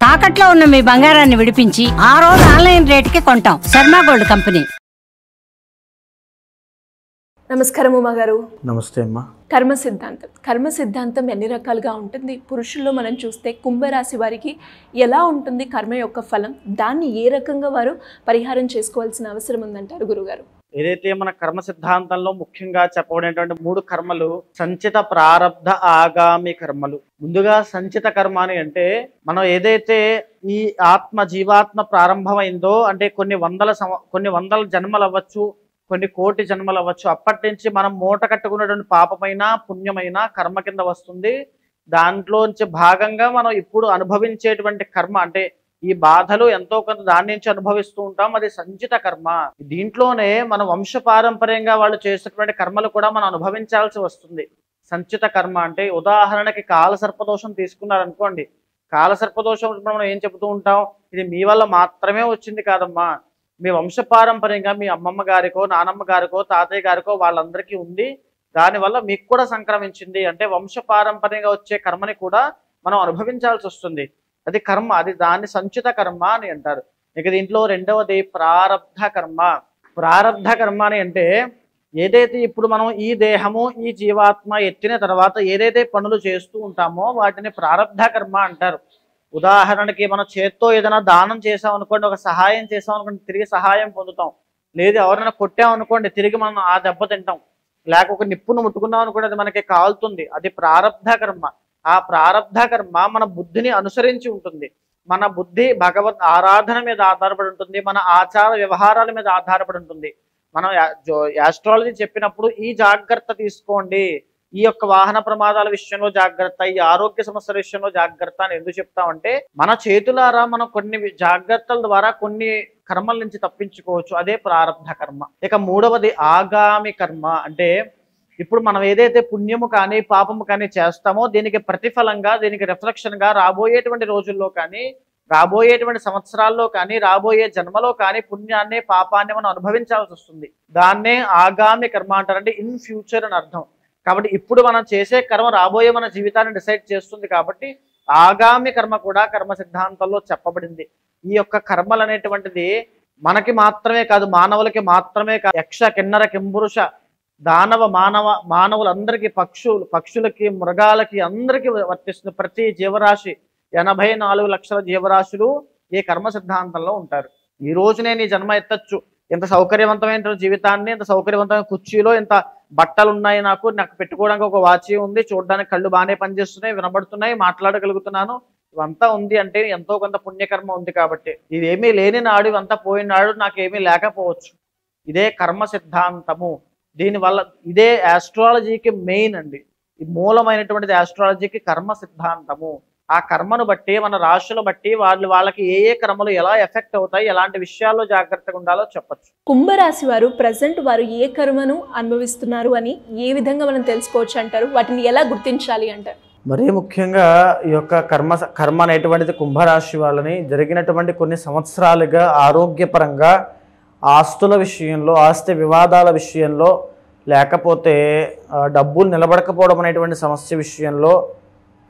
తాకట్లో ఉన్న మీ బంగారాన్ని విడిపించి ఆ రోజు ఆన్లైన్ రేటుకి కొంటాం. Sharma gold company. నమస్కారం ఉమా గారు. నమస్తే అమ్మా. కర్మ సిద్ధాంతం ఎన్ని రకాలుగా ఉంటుంది? పురుషుల్లో మనం చూస్తే కుంభరాశి వారికి ఎలా ఉంటుంది కర్మ యొక్క ఫలం, దాన్ని ఏ రకంగా వారు పరిహారం చేసుకోవాల్సిన అవసరం ఉందంటారు గురుగారు? ఏదైతే మన కర్మ సిద్ధాంతంలో ముఖ్యంగా చెప్పబడినటువంటి 3 కర్మలు సంచిత, ప్రారబ్ధ, ఆగామి కర్మలు. ముందుగా సంచిత కర్మ అని అంటే మనం ఏదైతే ఈ జీవాత్మ ప్రారంభమైందో అంటే కొన్ని వందల జన్మలు అవ్వచ్చు, కొన్ని కోటి జన్మలు అవ్వచ్చు, అప్పటి నుంచి మనం మూట కట్టుకున్నటువంటి పాపమైన పుణ్యమైన కర్మ కింద వస్తుంది. దాంట్లోంచి భాగంగా మనం ఇప్పుడు అనుభవించేటువంటి కర్మ అంటే ఈ బాధలు ఎంతో కొంత దాని నుంచి అనుభవిస్తూ ఉంటాం, అది సంచిత కర్మ. దీంట్లోనే మన వంశపారంపర్యంగా వాళ్ళు చేసేటువంటి కర్మలు కూడా మనం అనుభవించాల్సి వస్తుంది. సంచిత కర్మ అంటే ఉదాహరణకి కాలసర్పదోషం తీసుకున్నారనుకోండి. కాలసర్పదోషం మనం ఏం చెబుతూ ఉంటాం, ఇది మీ వల్ల మాత్రమే వచ్చింది కాదమ్మా, మీ వంశపారంపర్యంగా మీ అమ్మమ్మ గారికో నానమ్మ గారికో తాతయ్య గారికో వాళ్ళందరికీ ఉంది, దానివల్ల మీకు కూడా సంక్రమించింది అంటే వంశపారంపర్యంగా వచ్చే కర్మని కూడా మనం అనుభవించాల్సి వస్తుంది. అది కర్మ, అది దాన్ని సంచిత కర్మ అని అంటారు. ఇక దీంట్లో రెండవది ప్రారబ్ధ కర్మ. ప్రారబ్ధ కర్మ అని అంటే ఏదైతే ఇప్పుడు మనం ఈ దేహము ఈ జీవాత్మ ఎత్తిన తర్వాత ఏదైతే పనులు చేస్తూ ఉంటామో వాటిని ప్రారబ్ధ కర్మ అంటారు. ఉదాహరణకి మనం చేత్తో ఏదైనా దానం చేసాం అనుకోండి, ఒక సహాయం చేసాం అనుకోండి, తిరిగి సహాయం పొందుతాం. లేదు ఎవరైనా కొట్టాం అనుకోండి, తిరిగి మనం ఆ దెబ్బ తింటాం. లేక ఒక నిప్పును ముట్టుకున్నాం అనుకోండి, అది మనకి కాలుతుంది. అది ప్రారబ్ధ కర్మ. ఆ ప్రారబ్ధ కర్మ మన బుద్ధిని అనుసరించి ఉంటుంది. మన బుద్ధి భగవద్ ఆరాధన మీద ఆధారపడి ఉంటుంది, మన ఆచార వ్యవహారాల మీద ఆధారపడి ఉంటుంది. మనం యాస్ట్రాలజీ చెప్పినప్పుడు ఈ జాగ్రత్త తీసుకోండి, ఈ యొక్క వాహన ప్రమాదాల విషయంలో జాగ్రత్త, ఈ ఆరోగ్య సమస్యల విషయంలో జాగ్రత్త అని ఎందుకు చెప్తామంటే మన చేతులారా మనం కొన్ని జాగ్రత్తల ద్వారా కొన్ని కర్మల నుంచి తప్పించుకోవచ్చు. అదే ప్రారబ్ధ కర్మ. ఇక మూడవది ఆగామి కర్మ. అంటే ఇప్పుడు మనం ఏదైతే పుణ్యము కానీ పాపము కానీ చేస్తామో దీనికి ప్రతిఫలంగా, దీనికి రిఫ్లెక్షన్గా రాబోయేటువంటి రోజుల్లో కానీ రాబోయేటువంటి సంవత్సరాల్లో కానీ రాబోయే జన్మలో కానీ పుణ్యాన్ని పాపాన్ని మనం అనుభవించాల్సి వస్తుంది. దాన్నే ఆగామి కర్మ అంటారు. అంటే ఇన్ ఫ్యూచర్ అని అర్థం. కాబట్టి ఇప్పుడు మనం చేసే కర్మ రాబోయే మన జీవితాన్ని డిసైడ్ చేస్తుంది. కాబట్టి ఆగామి కర్మ కూడా కర్మ సిద్ధాంతంలో చెప్పబడింది. ఈ యొక్క కర్మలు అనేటువంటిది మనకి మాత్రమే కాదు, మానవులకి మాత్రమే కాదు, యక్ష కిన్నర కింపురుష దానవ మానవులందరికీ, పక్షులకి మృగాలకి అందరికీ వర్తిస్తుంది. ప్రతి జీవరాశి 84 లక్షల జీవరాశులు ఈ కర్మ సిద్ధాంతంలో ఉంటారు. ఈ రోజు నేను ఈ జన్మ ఎత్తచ్చు, ఇంత సౌకర్యవంతమైన జీవితాన్ని, ఇంత సౌకర్యవంతమైన కుర్చీలో ఇంత బట్టలు ఉన్నాయి, నాకు పెట్టుకోవడానికి ఒక వాచి ఉంది, చూడడానికి కళ్ళు బాగానే పనిచేస్తున్నాయి, వినబడుతున్నాయి, మాట్లాడగలుగుతున్నాను, ఇవంతా ఉంది అంటే ఎంతో కొంత పుణ్యకర్మ ఉంది. కాబట్టి ఇవేమీ లేని నాడు, ఇవంతా పోయిన నాడు నాకేమీ లేకపోవచ్చు. ఇదే కర్మ సిద్ధాంతము. దీనివల్ల ఇదే ఆస్ట్రాలజీకి మెయిన్ అండి. ఈ మూలమైనటువంటిది ఆస్ట్రాలజీకి కర్మ సిద్ధాంతము. ఆ కర్మను బట్టి మన రాశులు బట్టి వాళ్ళకి ఏ కర్మలు ఎలా ఎఫెక్ట్ అవుతాయి, ఎలాంటి విషయాల్లో జాగ్రత్తగా ఉండాలో చెప్పచ్చు. కుంభరాశి వారు ప్రజెంట్ వారు ఏ కర్మను అనుభవిస్తున్నారు అని ఏ విధంగా మనం తెలుసుకోవచ్చు అంటారు? వాటిని ఎలా గుర్తించాలి అంటారు? మరీ ముఖ్యంగా ఈ యొక్క కర్మ అనేటువంటిది కుంభరాశి వాళ్ళని జరిగినటువంటి కొన్ని సంవత్సరాలుగా ఆరోగ్యపరంగా, ఆస్తుల విషయంలో, ఆస్తి వివాదాల విషయంలో, లేకపోతే డబ్బులు నిలబడకపోవడం అనేటువంటి సమస్య విషయంలో,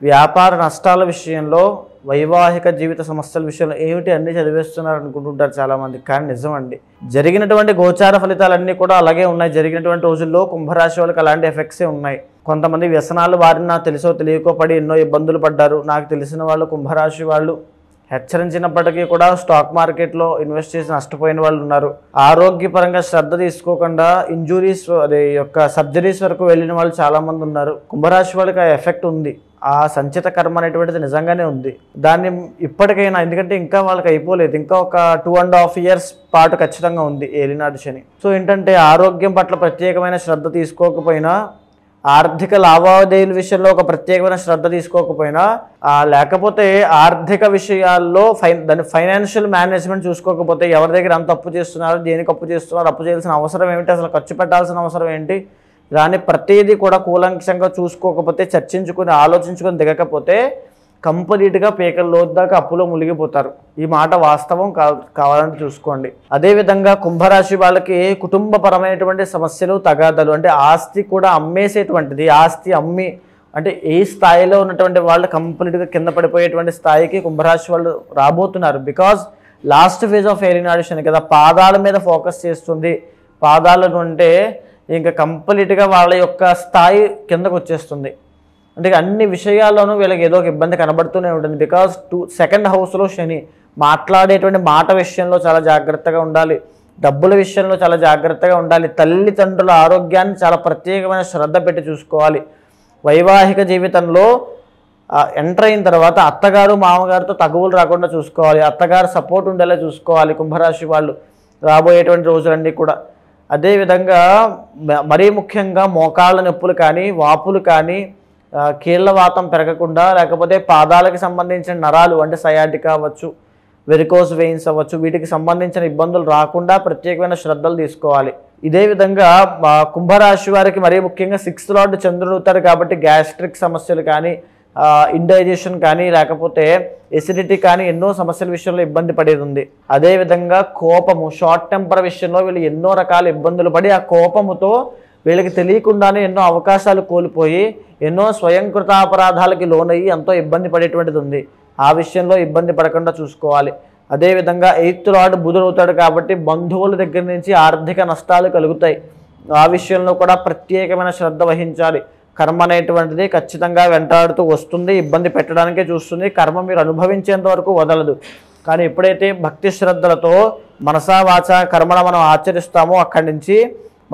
వ్యాపార నష్టాల విషయంలో, వైవాహిక జీవిత సమస్యల విషయంలో ఏమిటి అన్నీ చదివేస్తున్నారు అనుకుంటుంటారు చాలామంది. కానీ నిజమండి, జరిగినటువంటి గోచార ఫలితాలన్నీ కూడా అలాగే ఉన్నాయి. జరిగినటువంటి రోజుల్లో కుంభరాశి వాళ్ళకి అలాంటి ఎఫెక్ట్సే ఉన్నాయి. కొంతమంది వ్యసనాలు వారిన తెలుసో తెలియకో పడి ఎన్నో ఇబ్బందులు పడ్డారు. నాకు తెలిసిన వాళ్ళు కుంభరాశి వాళ్ళు హెచ్చరించినప్పటికీ కూడా స్టాక్ మార్కెట్లో ఇన్వెస్ట్ చేసి నష్టపోయిన వాళ్ళు ఉన్నారు. ఆరోగ్యపరంగా శ్రద్ధ తీసుకోకుండా ఇంజురీస్, అదే యొక్క సర్జరీస్ వరకు వెళ్ళిన వాళ్ళు చాలామంది ఉన్నారు. కుంభరాశి వాళ్ళకి ఆ ఎఫెక్ట్ ఉంది. ఆ సంచిత కర్మ అనేటువంటిది నిజంగానే ఉంది. దాన్ని ఇప్పటికైనా, ఎందుకంటే ఇంకా వాళ్ళకి అయిపోలేదు, ఇంకా ఒక 2.5 years పాటు ఖచ్చితంగా ఉంది ఏలినాటి శని. సో ఏంటంటే ఆరోగ్యం పట్ల ప్రత్యేకమైన శ్రద్ధ తీసుకోకపోయినా, ఆర్థిక లావాదేవీల విషయంలో ఒక ప్రత్యేకమైన శ్రద్ధ తీసుకోకపోయినా, లేకపోతే ఆర్థిక విషయాల్లో దాని ఫైనాన్షియల్ మేనేజ్మెంట్ చూసుకోకపోతే, ఎవరి దగ్గర అంత అప్పు చేస్తున్నారు, దేనికి అప్పు చేస్తున్నారు, అప్పు చేయాల్సిన అవసరం ఏమిటి, అసలు ఖర్చు పెట్టాల్సిన అవసరం ఏంటి, దాన్ని ప్రతిదీ కూడా కూలంకషంగా చూసుకోకపోతే, చర్చించుకొని ఆలోచించుకొని దిగకపోతే కంప్లీట్గా పీకల లోతు దాకా అప్పులో మునిగిపోతారు. ఈ మాట వాస్తవం కావాలని చూసుకోండి. అదేవిధంగా కుంభరాశి వాళ్ళకి కుటుంబపరమైనటువంటి సమస్యలు, తగాదాలు, అంటే ఆస్తి కూడా అమ్మేసేటువంటిది, ఆస్తి అమ్మి అంటే ఈ స్థాయిలో ఉన్నటువంటి వాళ్ళు కంప్లీట్గా కింద పడిపోయేటువంటి స్థాయికి కుంభరాశి వాళ్ళు రాబోతున్నారు. బికాజ్ లాస్ట్ ఫేజ్ ఆఫ్ ఏలినాడు శని కదా, పాదాల మీద ఫోకస్ చేస్తుంది. పాదాలను అంటే ఇంకా కంప్లీట్గా వాళ్ళ యొక్క స్థాయి కిందకు వచ్చేస్తుంది. అంటే అన్ని విషయాల్లోనూ వీళ్ళకి ఏదో ఒక ఇబ్బంది కనబడుతూనే ఉంటుంది. బికాజ్ సెకండ్ హౌస్లో శని, మాట్లాడేటువంటి మాట విషయంలో చాలా జాగ్రత్తగా ఉండాలి, డబ్బుల విషయంలో చాలా జాగ్రత్తగా ఉండాలి, తల్లిదండ్రుల ఆరోగ్యాన్ని చాలా ప్రత్యేకమైన శ్రద్ధ పెట్టి చూసుకోవాలి. వైవాహిక జీవితంలో ఎంటర్ అయిన తర్వాత అత్తగారు మామగారితో తగువులు రాకుండా చూసుకోవాలి, అత్తగారు సపోర్ట్ ఉండేలా చూసుకోవాలి కుంభరాశి వాళ్ళు రాబోయేటువంటి రోజులన్నీ కూడా. అదేవిధంగా మరీ ముఖ్యంగా మోకాళ్ళ నొప్పులు కానీ, వాపులు కానీ, కీళ్ళవాతం పెరగకుండా, లేకపోతే పాదాలకు సంబంధించిన నరాలు అంటే సయాటికా అవ్వచ్చు, వెరికోస్ వెయిన్స్ అవ్వచ్చు, వీటికి సంబంధించిన ఇబ్బందులు రాకుండా ప్రత్యేకమైన శ్రద్ధలు తీసుకోవాలి. ఇదే విధంగా కుంభరాశి వారికి మరీ ముఖ్యంగా 6th లార్డ్ చంద్రుడు అవుతారు కాబట్టి గ్యాస్ట్రిక్ సమస్యలు కానీ, ఇండైజెషన్ కానీ, లేకపోతే ఎసిడిటీ కానీ ఎన్నో సమస్యల విషయంలో ఇబ్బంది పడేది ఉంది. అదేవిధంగా కోపము, షార్ట్ టెంపర్ విషయంలో వీళ్ళు ఎన్నో రకాల ఇబ్బందులు పడి ఆ కోపముతో వీళ్ళకి తెలియకుండానే ఎన్నో అవకాశాలు కోల్పోయి ఎన్నో స్వయంకృతాపరాధాలకి లోనయ్యి ఎంతో ఇబ్బంది పడేటువంటిది ఉంది. ఆ విషయంలో ఇబ్బంది పడకుండా చూసుకోవాలి. అదేవిధంగా 8th లార్డ్ బుధుడు అవుతాడు కాబట్టి బంధువుల దగ్గర నుంచి ఆర్థిక నష్టాలు కలుగుతాయి. ఆ విషయంలో కూడా ప్రత్యేకమైన శ్రద్ధ వహించాలి. కర్మ అనేటువంటిది ఖచ్చితంగా వెంటాడుతూ వస్తుంది, ఇబ్బంది పెట్టడానికే చూస్తుంది. కర్మ మీరు అనుభవించేంత వరకు వదలదు. కానీ ఎప్పుడైతే భక్తి శ్రద్ధలతో మనసా వాచా కర్మను మనం ఆచరిస్తామో అక్కడి నుంచి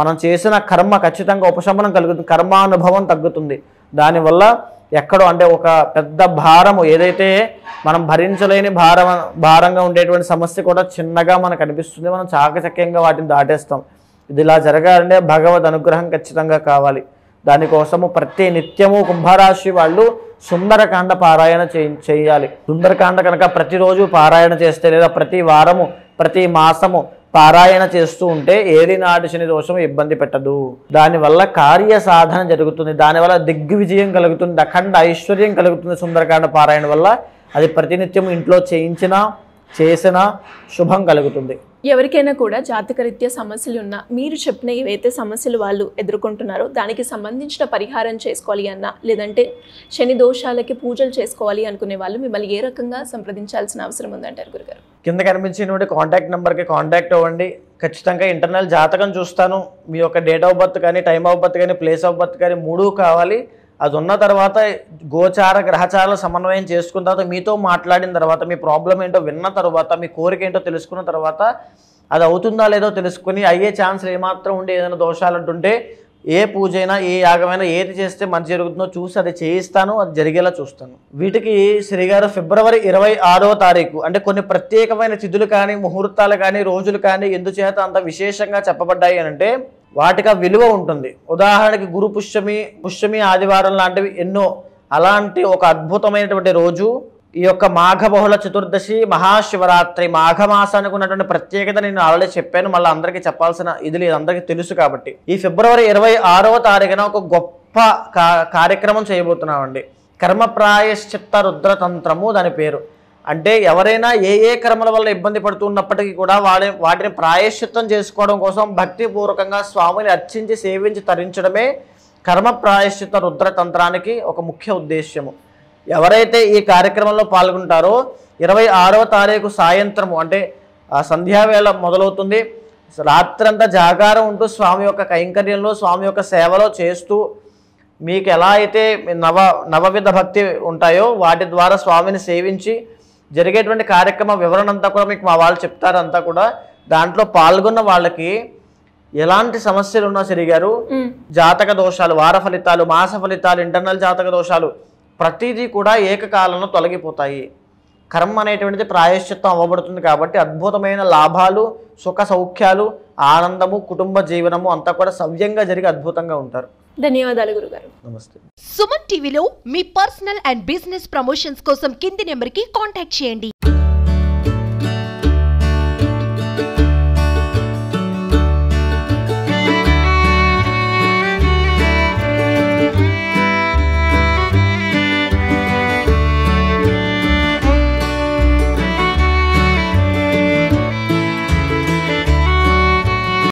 మనం చేసిన కర్మ ఖచ్చితంగా ఉపశమనం కలుగుతుంది, కర్మానుభవం తగ్గుతుంది. దానివల్ల ఎక్కడో అంటే ఒక పెద్ద భారము ఏదైతే మనం భరించలేని భారంగా ఉండేటువంటి సమస్య కూడా చిన్నగా మనకు అనిపిస్తుంది. మనం చాకచక్యంగా వాటిని దాటేస్తాం. ఇది ఇలా జరగాలంటే భగవద్ అనుగ్రహం ఖచ్చితంగా కావాలి. దానికోసము ప్రతి నిత్యము కుంభరాశి వాళ్ళు సుందరకాండ పారాయణ చేయాలి. సుందరకాండ కనుక ప్రతిరోజు పారాయణ చేస్తే లేదా ప్రతి వారము ప్రతి మాసము పారాయణ చేస్తూ ఉంటే ఏలినాటి శని దోషం ఇబ్బంది పెట్టదు. దానివల్ల కార్య సాధన జరుగుతుంది, దానివల్ల దిగ్విజయం కలుగుతుంది, అఖండ ఐశ్వర్యం కలుగుతుంది. సుందరకాండ పారాయణ వల్ల అది ప్రతినిత్యం ఇంట్లో చేసిన శుభం కలుగుతుంది. ఎవరికైనా కూడా జాతకరీత్యా సమస్యలు ఉన్నా, మీరు చెప్పిన ఏవైతే సమస్యలు వాళ్ళు ఎదుర్కొంటున్నారో దానికి సంబంధించిన పరిహారం చేసుకోవాలి అన్నా, లేదంటే శని దోషాలకి పూజలు చేసుకోవాలి అనుకునే వాళ్ళు మిమ్మల్ని ఏ రకంగా సంప్రదించాల్సిన అవసరం ఉందంటారు గురుగారు? కింద కనిపించినటువంటి కాంటాక్ట్ నెంబర్కి కాంటాక్ట్ అవ్వండి. ఖచ్చితంగా ఇంటర్నల్ జాతకం చూస్తాను. మీ యొక్క డేట్ ఆఫ్ బర్త్ కానీ, టైమ్ ఆఫ్ బర్త్ కానీ, ప్లేస్ ఆఫ్ బర్త్ కానీ 3 కావాలి. అది ఉన్న తర్వాత గోచార గ్రహచారాల సమన్వయం చేసుకున్న తర్వాత మీతో మాట్లాడిన తర్వాత మీ ప్రాబ్లం ఏంటో విన్న తర్వాత మీ కోరిక ఏంటో తెలుసుకున్న తర్వాత అది అవుతుందా లేదో తెలుసుకుని అయ్యే ఛాన్సులు ఏమాత్రం ఉండి ఏదైనా దోషాలు అంటుంటే ఏ పూజ అయినా ఏ యాగమైనా ఏది చేస్తే మంచి జరుగుతుందో చూసి అది చేయిస్తాను, అది జరిగేలా చూస్తాను. వీటికి శ్రీగారు ఫిబ్రవరి 26వ తారీఖు అంటే కొన్ని ప్రత్యేకమైన తిథులు కానీ, ముహూర్తాలు కానీ, రోజులు కానీ ఎందుచేత అంత విశేషంగా చెప్పబడ్డాయి అని అంటే వాటికి ఆ విలువ ఉంటుంది. ఉదాహరణకి గురు పుష్యమి ఆదివారం లాంటివి ఎన్నో. అలాంటి ఒక అద్భుతమైనటువంటి రోజు ఈ యొక్క మాఘ బహుళ చతుర్దశి మహాశివరాత్రి. మాఘమాసానికి ఉన్నటువంటి ప్రత్యేకత నేను ఆల్రెడీ చెప్పాను, మళ్ళీ అందరికీ చెప్పాల్సిన ఇది లేదు, అందరికీ తెలుసు కాబట్టి. ఈ ఫిబ్రవరి 26వ తారీఖున ఒక గొప్ప కార్యక్రమం చేయబోతున్నామండి. కర్మ ప్రాయశ్చిత్త రుద్రతంత్రము దాని పేరు. అంటే ఎవరైనా ఏ కర్మల వల్ల ఇబ్బంది పడుతున్నప్పటికీ కూడా వాటిని ప్రాయశ్చిత్తం చేసుకోవడం కోసం భక్తిపూర్వకంగా స్వామిని అర్చించి సేవించి తరించడమే కర్మ ప్రాయశ్చిత్త రుద్రతంత్రానికి ఒక ముఖ్య ఉద్దేశ్యము. ఎవరైతే ఈ కార్యక్రమంలో పాల్గొంటారో 26వ తారీఖు సాయంత్రము అంటే సంధ్యావేళ మొదలవుతుంది. రాత్రంతా జాగారం ఉంటూ స్వామి యొక్క కైంకర్యంలో, స్వామి యొక్క సేవలో చేస్తూ మీకు ఎలా అయితే నవవిధ భక్తి ఉంటాయో వాటి ద్వారా స్వామిని సేవించి జరిగేటువంటి కార్యక్రమ వివరణ అంతా కూడా మీకు మా వాళ్ళు చెప్తారు. అంతా కూడా దాంట్లో పాల్గొన్న వాళ్ళకి ఎలాంటి సమస్యలు ఉన్నా శ్రీగారు, జాతక దోషాలు, వార ఫలితాలు, మాస ఫలితాలు, ఇంటర్నల్ జాతక దోషాలు ప్రతిదీ కూడా ఏకకాలంలో తొలగిపోతాయి. కర్మ అనేటువంటిది ప్రాయశ్చిత్తం అవ్వబడుతుంది కాబట్టి అద్భుతమైన లాభాలు, సుఖ సౌఖ్యాలు, ఆనందము, కుటుంబ జీవనము అంతా కూడా సవ్యంగా జరిగి అద్భుతంగా ఉంటారు. ధన్యవాదాలు గురుగారు. నమస్తే. సుమన్ టీవీలో మీ పర్సనల్ అండ్ బిజినెస్ ప్రమోషన్స్ కోసం కింది నెంబర్కి కాంటాక్ట్ చేయండి.